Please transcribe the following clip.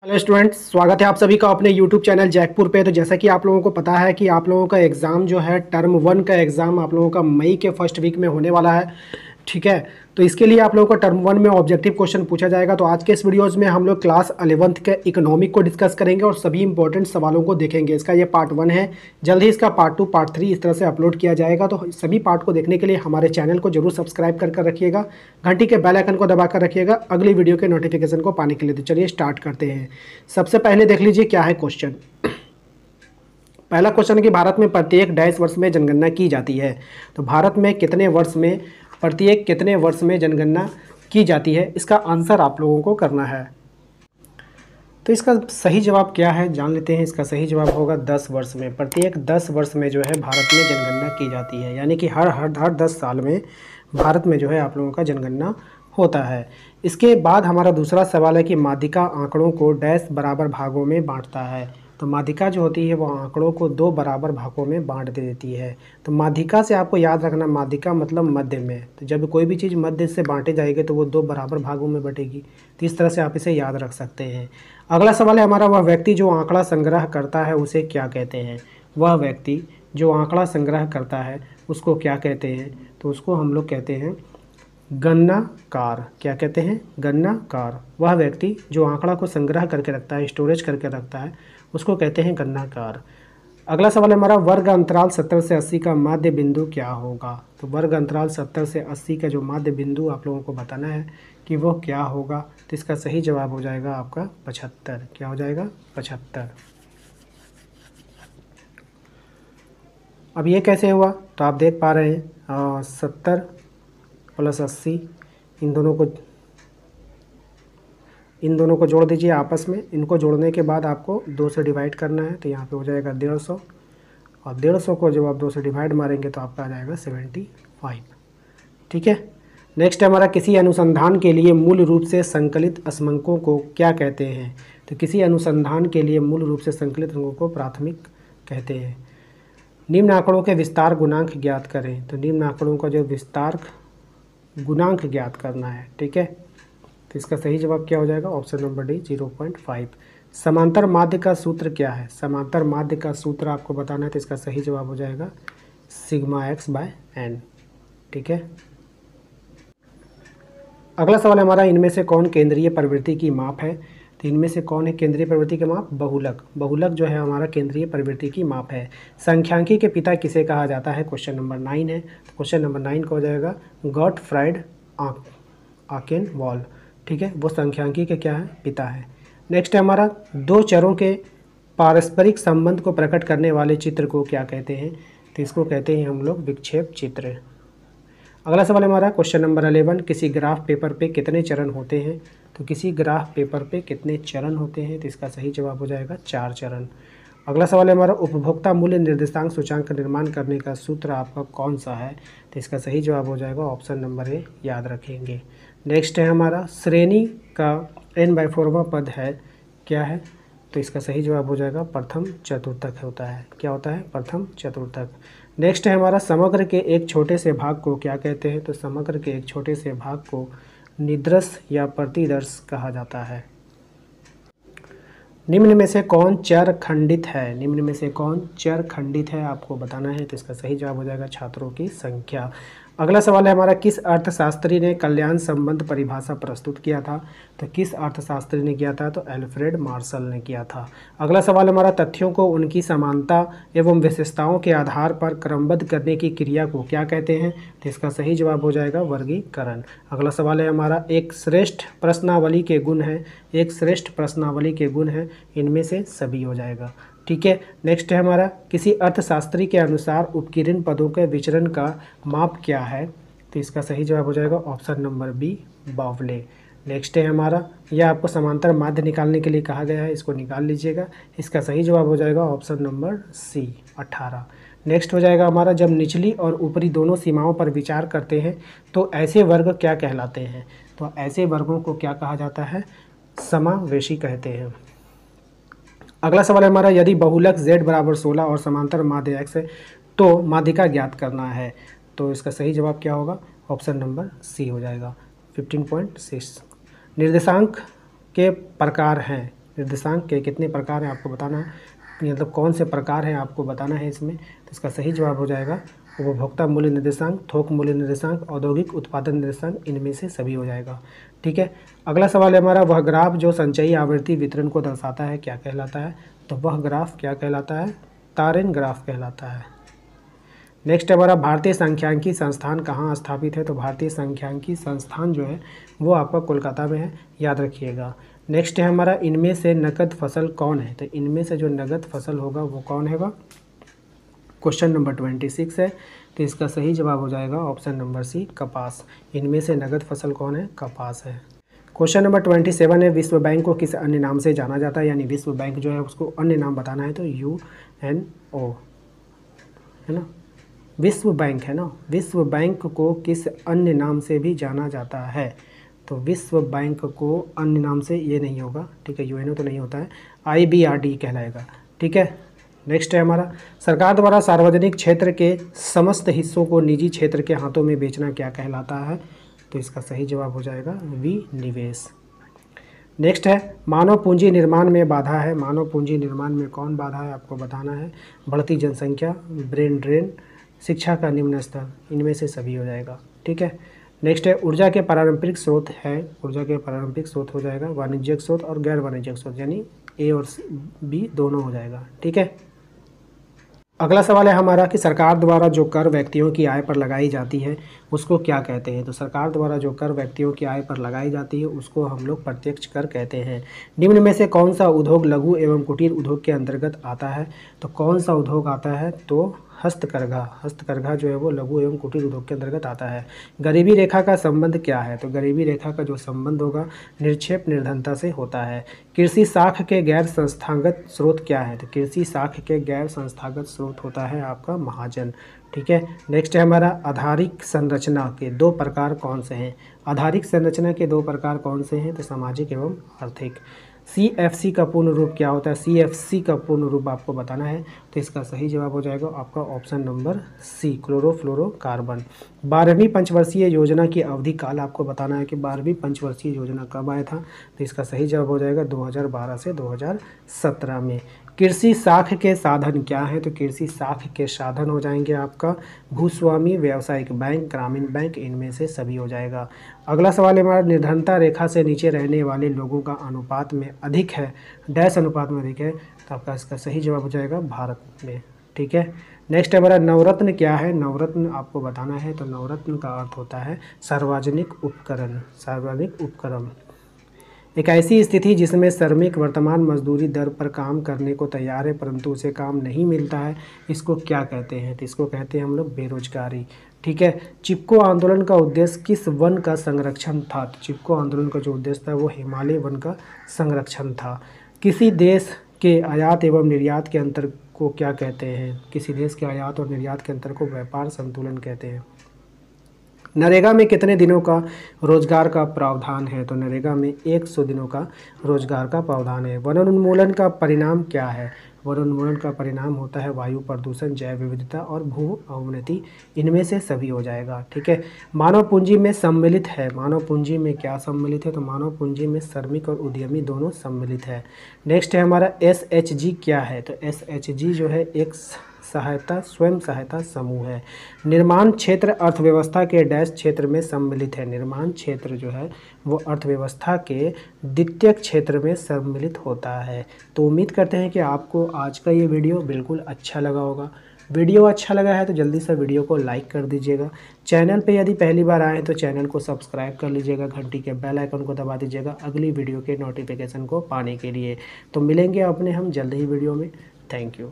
Hello students, स्वागत है आप सभी का अपने यूट्यूब चैनल जैकपुर पे। तो जैसा कि आप लोगों को पता है कि आप लोगों का एग्ज़ाम जो है टर्म 1 का एग्ज़ाम आप लोगों का मई के फर्स्ट वीक में होने वाला है। ठीक है, तो इसके लिए आप लोगों को टर्म 1 में ऑब्जेक्टिव क्वेश्चन पूछा जाएगा। तो आज के इस वीडियोज़ में हम लोग क्लास 11th के इकोनॉमिक को डिस्कस करेंगे और सभी इंपॉर्टेंट सवालों को देखेंगे। इसका ये पार्ट 1 है, जल्द ही इसका पार्ट 2 पार्ट 3 इस तरह से अपलोड किया जाएगा। तो सभी पार्ट को देखने के लिए हमारे चैनल को जरूर सब्सक्राइब कर रखिएगा, घंटी के बेल आइकन को दबा कर रखिएगा अगली वीडियो के नोटिफिकेशन को पाने के लिए। तो चलिए स्टार्ट करते हैं। सबसे पहले देख लीजिए क्या है क्वेश्चन। पहला क्वेश्चन है कि भारत में प्रत्येक डैश वर्ष में जनगणना की जाती है। तो भारत में कितने वर्ष में, प्रत्येक कितने वर्ष में जनगणना की जाती है, इसका आंसर आप लोगों को करना है। तो इसका सही जवाब क्या है जान लेते हैं। इसका सही जवाब होगा 10 वर्ष में। प्रत्येक 10 वर्ष में जो है भारत में जनगणना की जाती है, यानी कि हर 10 साल में भारत में जो है आप लोगों का जनगणना होता है। इसके बाद हमारा दूसरा सवाल है कि माध्यिका आंकड़ों को डैश बराबर भागों में बांटता है। तो माध्यिका जो होती है वो आंकड़ों को 2 बराबर भागों में बांट देती है। तो माध्यिका से आपको याद रखना, माध्यिका मतलब मध्य में। तो जब कोई भी चीज़ मध्य से बांटे जाएगी तो वो 2 बराबर भागों में बटेगी। तो इस तरह से आप इसे याद रख सकते हैं। अगला सवाल है हमारा, वह व्यक्ति जो आंकड़ा संग्रह करता है उसे क्या कहते हैं। वह व्यक्ति जो आंकड़ा संग्रह करता है उसको क्या कहते हैं। तो उसको हम लोग कहते हैं गणनाकार। क्या कहते हैं? गणनाकार। वह व्यक्ति जो आंकड़ा को संग्रह करके रखता है, स्टोरेज करके रखता है, उसको कहते हैं गणनाकार। अगला सवाल है हमारा, वर्ग अंतराल 70 से 80 का माध्य बिंदु क्या होगा। तो वर्ग अंतराल 70 से 80 का जो माध्य बिंदु आप लोगों को बताना है कि वो क्या होगा। तो इसका सही जवाब हो जाएगा आपका 75। क्या हो जाएगा? 75। अब ये कैसे हुआ? तो आप देख पा रहे हैं 70 प्लस 80, इन दोनों को जोड़ दीजिए आपस में। इनको जोड़ने के बाद आपको 2 से डिवाइड करना है। तो यहाँ पे हो जाएगा 150, और 150 को जब आप 2 से डिवाइड मारेंगे तो आपका आ जाएगा 75। ठीक है। नेक्स्ट हमारा, किसी अनुसंधान के लिए मूल रूप से संकलित असमांकों को क्या कहते हैं। तो किसी अनुसंधान के लिए मूल रूप से संकलित अंकों को प्राथमिक कहते हैं। निम्न आंकड़ों के विस्तार गुणांक ज्ञात करें। तो निम्न आंकड़ों का जो विस्तार गुणांक ज्ञात करना है। ठीक है, तो इसका सही जवाब क्या हो जाएगा? Option number D 0.5। समांतर माध्य का सूत्र क्या है? समांतर माध्य का सूत्र आपको बताना है। तो इसका सही जवाब हो जाएगा सिग्मा x/n। ठीक है। अगला सवाल हमारा, इनमें से कौन केंद्रीय प्रवृत्ति की माप है। तो इनमें से कौन है केंद्रीय प्रवृत्ति की माप? बहुलक। बहुलक जो है हमारा केंद्रीय प्रवृत्ति की माप है। सांख्यिकी के पिता किसे कहा जाता है? क्वेश्चन नंबर 9 है। तो क्वेश्चन नंबर 9 का हो जाएगा गॉटफ्राइड आकेनवॉल। ठीक है, वो सांख्यिकी के क्या है? पिता है। नेक्स्ट है हमारा, 2 चरों के पारस्परिक संबंध को प्रकट करने वाले चित्र को क्या कहते हैं। तो इसको कहते हैं हम लोग विक्षेप चित्र। अगला सवाल हमारा क्वेश्चन नंबर 11, किसी ग्राफ पेपर पे कितने चरण होते हैं। तो किसी ग्राफ पेपर पे कितने चरण होते हैं। तो इसका सही जवाब हो जाएगा 4 चरण। अगला सवाल है हमारा, उपभोक्ता मूल्य निर्देशांक सूचांक का निर्माण करने का सूत्र आपका कौन सा है। तो इसका सही जवाब हो जाएगा ऑप्शन नंबर ए, याद रखेंगे। नेक्स्ट है हमारा, श्रेणी का n/4वां पद है, क्या है। तो इसका सही जवाब हो जाएगा प्रथम चतुर्थक होता है। क्या होता है? प्रथम चतुर्थक। नेक्स्ट है हमारा, समग्र के एक छोटे से भाग को क्या कहते हैं। तो समग्र के एक छोटे से भाग को निदर्श या प्रतिदर्श कहा जाता है। निम्न में से कौन चर खंडित है। निम्न में से कौन चर खंडित है आपको बताना है। तो इसका सही जवाब हो जाएगा छात्रों की संख्या। अगला सवाल है हमारा, किस अर्थशास्त्री ने कल्याण संबंध परिभाषा प्रस्तुत किया था। तो किस अर्थशास्त्री ने किया था? तो अल्फ्रेड मार्शल ने किया था। अगला सवाल हमारा, तथ्यों को उनकी समानता एवं विशेषताओं के आधार पर क्रमबद्ध करने की क्रिया को क्या कहते हैं। तो इसका सही जवाब हो जाएगा वर्गीकरण। अगला सवाल है हमारा, एक श्रेष्ठ प्रश्नावली के गुण है। एक श्रेष्ठ प्रश्नावली के गुण है, इनमें से सभी हो जाएगा। ठीक है। नेक्स्ट है हमारा, किसी अर्थशास्त्री के अनुसार उपकिरण पदों के विचरण का माप क्या है। तो इसका सही जवाब हो जाएगा ऑप्शन नंबर बी, बावले। नेक्स्ट है हमारा, यह आपको समांतर माध्य निकालने के लिए कहा गया है, इसको निकाल लीजिएगा। इसका सही जवाब हो जाएगा ऑप्शन नंबर सी, 18। नेक्स्ट हो जाएगा हमारा, जब निचली और ऊपरी दोनों सीमाओं पर विचार करते हैं तो ऐसे वर्ग क्या कहलाते हैं। तो ऐसे वर्गों को क्या कहा जाता है? समावेशी कहते हैं। अगला सवाल है हमारा, यदि बहुलक z बराबर 16 और समांतर माध्य x है तो माध्यिका ज्ञात करना है। तो इसका सही जवाब क्या होगा? ऑप्शन नंबर सी हो जाएगा 15.6। निर्देशांक के प्रकार हैं, निर्देशांक के कितने प्रकार हैं आपको बताना है, मतलब कौन से प्रकार हैं आपको बताना है इसमें। तो इसका सही जवाब हो जाएगा उपभोक्ता मूल्य निर्देशांक, थोक मूल्य निर्देशांक, औद्योगिक उत्पादन निर्देशांक, इनमें से सभी हो जाएगा। ठीक है, अगला सवाल है हमारा, वह ग्राफ जो संचयी आवृत्ति वितरण को दर्शाता है क्या कहलाता है। तो वह ग्राफ क्या कहलाता है, तारेन ग्राफ कहलाता है। नेक्स्ट है हमारा, भारतीय सांख्यिकी संस्थान कहाँ स्थापित है। तो भारतीय सांख्यिकी संस्थान जो है वो आपका कोलकाता में है, याद रखिएगा। नेक्स्ट है हमारा, इनमें से नकद फसल कौन है। तो इनमें से जो नगद फसल होगा वो कौन होगा, क्वेश्चन नंबर 26 है। तो इसका सही जवाब हो जाएगा ऑप्शन नंबर सी, कपास। इनमें से नगद फसल कौन है, कपास है। क्वेश्चन नंबर 27 है, विश्व बैंक को किस अन्य नाम से जाना जाता है, यानी विश्व बैंक जो है उसको अन्य नाम बताना है। तो UNO है ना, विश्व बैंक है ना, विश्व बैंक को किस अन्य नाम से भी जाना जाता है। तो विश्व बैंक को अन्य नाम से ये नहीं होगा, ठीक है, UNO तो नहीं होता है, IBRD कहलाएगा। ठीक है, नेक्स्ट है हमारा, सरकार द्वारा सार्वजनिक क्षेत्र के समस्त हिस्सों को निजी क्षेत्र के हाथों में बेचना क्या कहलाता है। तो इसका सही जवाब हो जाएगा विनिवेश। नेक्स्ट है, मानव पूंजी निर्माण में बाधा है। मानव पूंजी निर्माण में कौन बाधा है आपको बताना है। बढ़ती जनसंख्या, ब्रेन ड्रेन, शिक्षा का निम्न स्तर, इनमें से सभी हो जाएगा। ठीक है, नेक्स्ट है, ऊर्जा के पारंपरिक स्रोत है। ऊर्जा के पारंपरिक स्रोत हो जाएगा वाणिज्यिक स्रोत और गैर वाणिज्यिक स्रोत, यानी A और B दोनों हो जाएगा। ठीक है, अगला सवाल है हमारा कि सरकार द्वारा जो कर व्यक्तियों की आय पर लगाई जाती है उसको क्या कहते हैं। तो सरकार द्वारा जो कर व्यक्तियों की आय पर लगाई जाती है उसको हम लोग प्रत्यक्ष कर कहते हैं। निम्न में से कौन सा उद्योग लघु एवं कुटीर उद्योग के अंतर्गत आता है। तो कौन सा उद्योग आता है, तो हस्तकरघा। हस्तकरघा जो है वो लघु एवं कुटीर उद्योग के अंतर्गत आता है। गरीबी रेखा का संबंध क्या है। तो गरीबी रेखा का जो संबंध होगा निरक्षेप निर्धनता से होता है। कृषि साख के गैर संस्थागत स्रोत क्या है। तो कृषि साख के गैर संस्थागत स्रोत होता है आपका महाजन। ठीक है, नेक्स्ट है हमारा, आधारिक संरचना के दो प्रकार कौन से हैं। आधारिक संरचना के दो प्रकार कौन से हैं। तो सामाजिक एवं आर्थिक। CFC का पूर्ण रूप क्या होता है, CFC का पूर्ण रूप आपको बताना है। तो इसका सही जवाब हो जाएगा आपका ऑप्शन नंबर सी, क्लोरोफ्लोरोकार्बन। 12वीं पंचवर्षीय योजना की अवधि काल आपको बताना है कि 12वीं पंचवर्षीय योजना कब आया था। तो इसका सही जवाब हो जाएगा 2012 से 2017 में। कृषि साख के साधन क्या है। तो कृषि साख के साधन हो जाएंगे आपका भूस्वामी, व्यावसायिक बैंक, ग्रामीण बैंक, इनमें से सभी हो जाएगा। अगला सवाल है हमारा, निर्धनता रेखा से नीचे रहने वाले लोगों का अनुपात में अधिक है, डैश अनुपात में अधिक है। तो आपका इसका सही जवाब हो जाएगा भारत में। ठीक है, नेक्स्ट है हमारा, नवरत्न क्या है। नवरत्न आपको बताना है। तो नवरत्न का अर्थ होता है सार्वजनिक उपकरण। सार्वजनिक उपकरण एक ऐसी स्थिति जिसमें श्रमिक वर्तमान मजदूरी दर पर काम करने को तैयार है परंतु उसे काम नहीं मिलता है, इसको क्या कहते हैं। तो इसको कहते हैं हम लोग बेरोजगारी। ठीक है, चिपको आंदोलन का उद्देश्य किस वन का संरक्षण था। तो चिपको आंदोलन का जो उद्देश्य था वो हिमालय वन का संरक्षण था। किसी देश के आयात एवं निर्यात के अंतर को क्या कहते हैं। किसी देश के आयात और निर्यात के अंतर को व्यापार संतुलन कहते हैं। नरेगा में कितने दिनों का रोजगार का प्रावधान है। तो नरेगा में 100 दिनों का रोजगार का प्रावधान है। वनोन्मूलन का परिणाम क्या है। वनोन्मूलन का परिणाम होता है वायु प्रदूषण, जैव विविधता और भू अवनति, इनमें से सभी हो जाएगा। ठीक है, मानव पूंजी में सम्मिलित है। मानव पूंजी में क्या सम्मिलित है। तो मानव पूंजी में श्रमिक और उद्यमी दोनों सम्मिलित है। नेक्स्ट है हमारा, SHG क्या है। तो SHG जो है एक स्वयं सहायता समूह है। निर्माण क्षेत्र अर्थव्यवस्था के डैश क्षेत्र में सम्मिलित है। निर्माण क्षेत्र जो है वो अर्थव्यवस्था के द्वितीयक क्षेत्र में सम्मिलित होता है। तो उम्मीद करते हैं कि आपको आज का ये वीडियो बिल्कुल अच्छा लगा होगा। वीडियो अच्छा लगा है तो जल्दी से वीडियो को लाइक कर दीजिएगा। चैनल पे यदि पहली बार आए तो चैनल को सब्सक्राइब कर लीजिएगा, घंटी के बेल आइकन को दबा दीजिएगा अगली वीडियो के नोटिफिकेशन को पाने के लिए। तो मिलेंगे अपने हम जल्द ही वीडियो में। Thank you.